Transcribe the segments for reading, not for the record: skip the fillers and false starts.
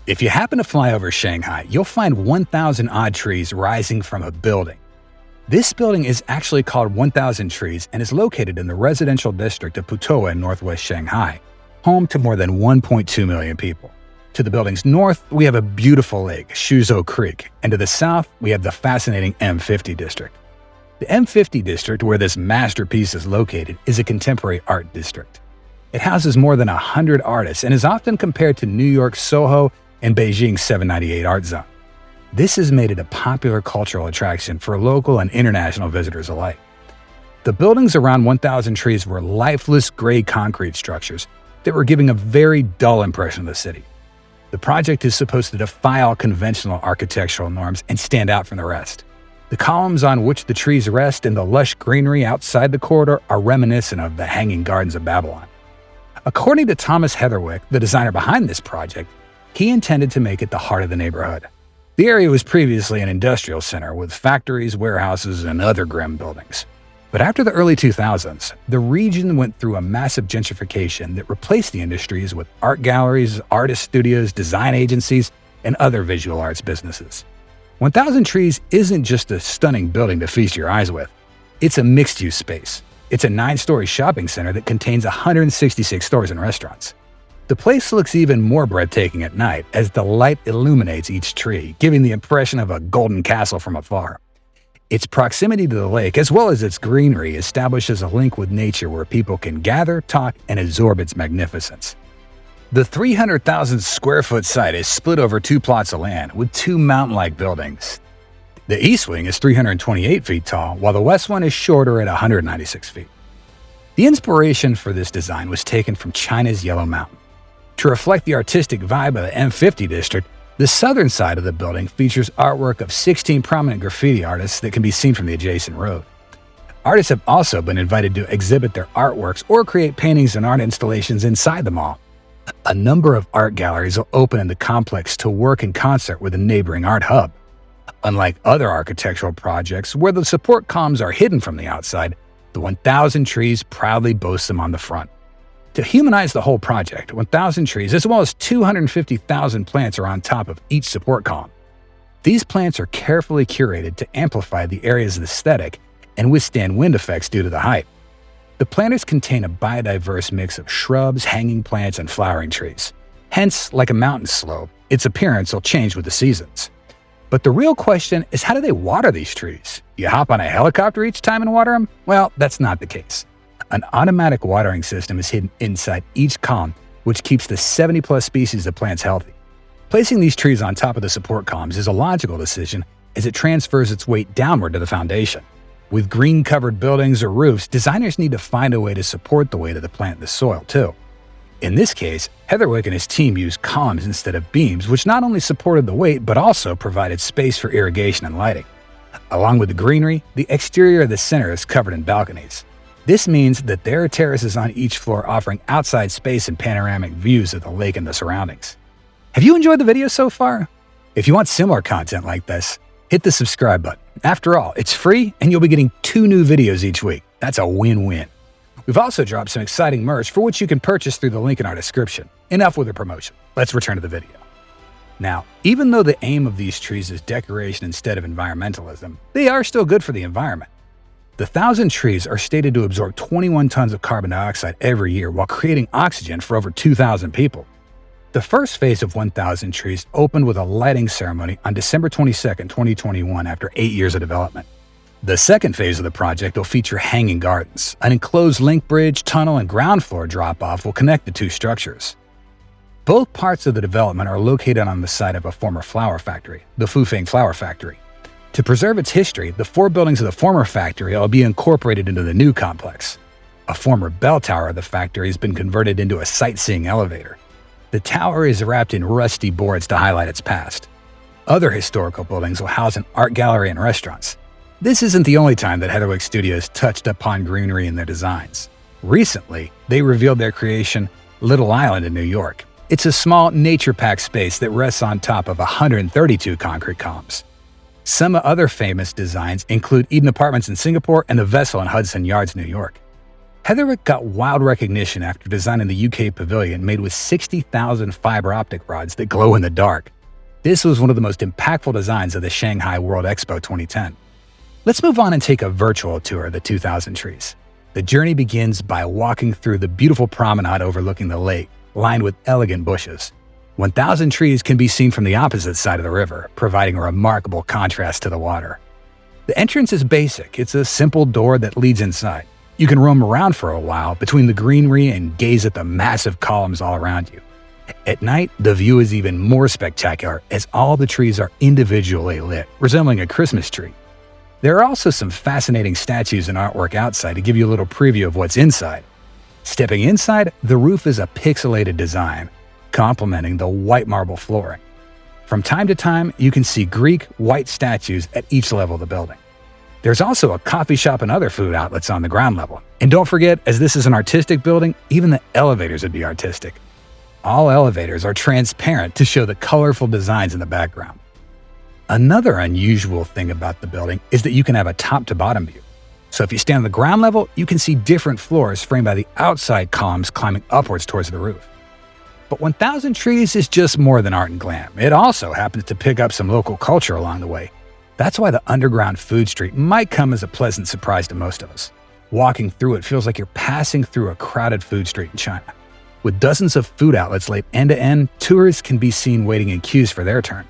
If you happen to fly over Shanghai, you'll find 1,000 odd trees rising from a building. This building is actually called 1,000 Trees and is located in the residential district of Putuo in northwest Shanghai, home to more than 1.2 million people. To the building's north, we have a beautiful lake, Suzhou Creek, and to the south, we have the fascinating M50 district. The M50 district, where this masterpiece is located, is a contemporary art district. It houses more than 100 artists and is often compared to New York's SoHo and Beijing's 798 Art Zone. This has made it a popular cultural attraction for local and international visitors alike. The buildings around 1,000 Trees were lifeless gray concrete structures that were giving a very dull impression of the city. The project is supposed to defy all conventional architectural norms and stand out from the rest. The columns on which the trees rest and the lush greenery outside the corridor are reminiscent of the Hanging Gardens of Babylon. According to Thomas Heatherwick, the designer behind this project, he intended to make it the heart of the neighborhood. The area was previously an industrial center with factories, warehouses, and other grim buildings. But after the early 2000s, the region went through a massive gentrification that replaced the industries with art galleries, artist studios, design agencies, and other visual arts businesses. 1,000 Trees isn't just a stunning building to feast your eyes with. It's a mixed-use space. It's a 9-story shopping center that contains 166 stores and restaurants. The place looks even more breathtaking at night as the light illuminates each tree, giving the impression of a golden castle from afar. Its proximity to the lake, as well as its greenery, establishes a link with nature where people can gather, talk, and absorb its magnificence. The 300,000 square foot site is split over 2 plots of land with 2 mountain-like buildings. The east wing is 328 feet tall, while the west one is shorter at 196 feet. The inspiration for this design was taken from China's Yellow Mountain. To reflect the artistic vibe of the M50 district, the southern side of the building features artwork of 16 prominent graffiti artists that can be seen from the adjacent road. Artists have also been invited to exhibit their artworks or create paintings and art installations inside the mall. A number of art galleries will open in the complex to work in concert with a neighboring art hub. Unlike other architectural projects where the support columns are hidden from the outside, the 1,000 Trees proudly boasts them on the front. To humanize the whole project, 1,000 trees as well as 250,000 plants are on top of each support column. These plants are carefully curated to amplify the area's aesthetic and withstand wind effects due to the height. The planters contain a biodiverse mix of shrubs, hanging plants, and flowering trees. Hence, like a mountain slope, its appearance will change with the seasons. But the real question is, how do they water these trees? You hop on a helicopter each time and water them? Well, that's not the case. An automatic watering system is hidden inside each column, which keeps the 70-plus species of plants healthy. Placing these trees on top of the support columns is a logical decision as it transfers its weight downward to the foundation. With green-covered buildings or roofs, designers need to find a way to support the weight of the plant in the soil, too. In this case, Heatherwick and his team used columns instead of beams, which not only supported the weight but also provided space for irrigation and lighting. Along with the greenery, the exterior of the center is covered in balconies. This means that there are terraces on each floor offering outside space and panoramic views of the lake and the surroundings. Have you enjoyed the video so far? If you want similar content like this, hit the subscribe button. After all, it's free and you'll be getting 2 new videos each week. That's a win-win. We've also dropped some exciting merch for which you can purchase through the link in our description. Enough with the promotion. Let's return to the video. Now, even though the aim of these trees is decoration instead of environmentalism, they are still good for the environment. The 1,000 trees are stated to absorb 21 tons of carbon dioxide every year while creating oxygen for over 2,000 people. The first phase of 1,000 trees opened with a lighting ceremony on December 22, 2021 after 8 years of development. The second phase of the project will feature hanging gardens. An enclosed link bridge, tunnel, and ground floor drop-off will connect the 2 structures. Both parts of the development are located on the site of a former flower factory, the Fufeng Flower Factory. To preserve its history, the 4 buildings of the former factory will be incorporated into the new complex. A former bell tower of the factory has been converted into a sightseeing elevator. The tower is wrapped in rusty boards to highlight its past. Other historical buildings will house an art gallery and restaurants. This isn't the only time that Heatherwick Studios touched upon greenery in their designs. Recently, they revealed their creation, Little Island in New York. It's a small, nature-packed space that rests on top of 132 concrete columns. Some other famous designs include Eden Apartments in Singapore and the Vessel in Hudson Yards, New York. Heatherwick got wild recognition after designing the UK pavilion made with 60,000 fiber optic rods that glow in the dark. This was one of the most impactful designs of the Shanghai World Expo 2010. Let's move on and take a virtual tour of the 2,000 trees. The journey begins by walking through the beautiful promenade overlooking the lake, lined with elegant bushes. 1,000 trees can be seen from the opposite side of the river, providing a remarkable contrast to the water. The entrance is basic. It's a simple door that leads inside. You can roam around for a while between the greenery and gaze at the massive columns all around you. At night, the view is even more spectacular as all the trees are individually lit, resembling a Christmas tree. There are also some fascinating statues and artwork outside to give you a little preview of what's inside. Stepping inside, the roof is a pixelated design, complementing the white marble flooring. From time to time, you can see Greek white statues at each level of the building. There's also a coffee shop and other food outlets on the ground level. And don't forget, as this is an artistic building, even the elevators would be artistic. All elevators are transparent to show the colorful designs in the background. Another unusual thing about the building is that you can have a top-to-bottom view. So if you stand on the ground level, you can see different floors framed by the outside columns climbing upwards towards the roof. But 1,000 Trees is just more than art and glam. It also happens to pick up some local culture along the way. That's why the underground food street might come as a pleasant surprise to most of us. Walking through it feels like you're passing through a crowded food street in China. With dozens of food outlets laid end to end, tourists can be seen waiting in queues for their turn.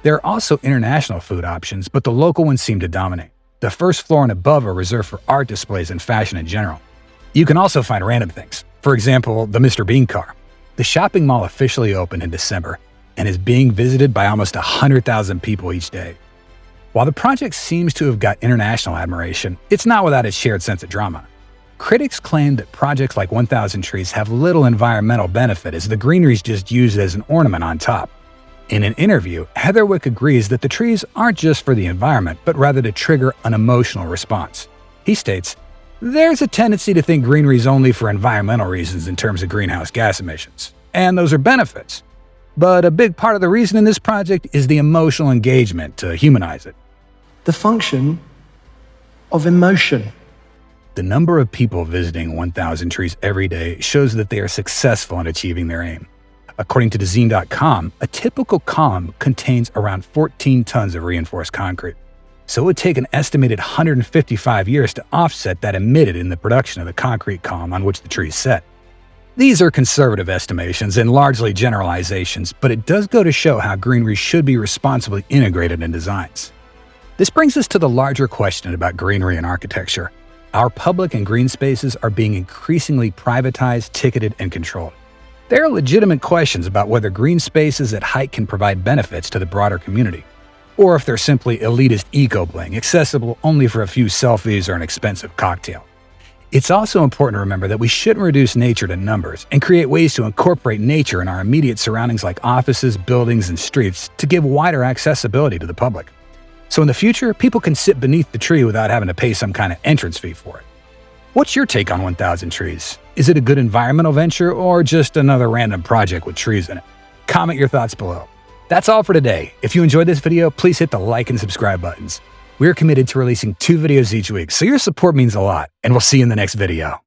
There are also international food options, but the local ones seem to dominate. The first floor and above are reserved for art displays and fashion in general. You can also find random things. For example, the Mr. Bean car. The shopping mall officially opened in December and is being visited by almost 100,000 people each day. While the project seems to have got international admiration, it's not without its shared sense of drama. Critics claim that projects like 1,000 Trees have little environmental benefit as the greenery is just used as an ornament on top. In an interview, Heatherwick agrees that the trees aren't just for the environment, but rather to trigger an emotional response. He states, "There's a tendency to think greenery is only for environmental reasons in terms of greenhouse gas emissions. And those are benefits. But a big part of the reason in this project is the emotional engagement to humanize it." The function of emotion. The number of people visiting 1,000 Trees every day shows that they are successful in achieving their aim. According to Design.com, a typical column contains around 14 tons of reinforced concrete. So it would take an estimated 155 years to offset that emitted in the production of the concrete column on which the tree is set. These are conservative estimations and largely generalizations, but it does go to show how greenery should be responsibly integrated in designs. This brings us to the larger question about greenery and architecture. Our public and green spaces are being increasingly privatized, ticketed, and controlled. There are legitimate questions about whether green spaces at height can provide benefits to the broader community, or if they're simply elitist eco-bling, accessible only for a few selfies or an expensive cocktail. It's also important to remember that we shouldn't reduce nature to numbers and create ways to incorporate nature in our immediate surroundings like offices, buildings, and streets to give wider accessibility to the public. So in the future, people can sit beneath the tree without having to pay some kind of entrance fee for it. What's your take on 1,000 Trees? Is it a good environmental venture or just another random project with trees in it? Comment your thoughts below. That's all for today. If you enjoyed this video, please hit the like and subscribe buttons. We're committed to releasing 2 videos each week, so your support means a lot, and we'll see you in the next video.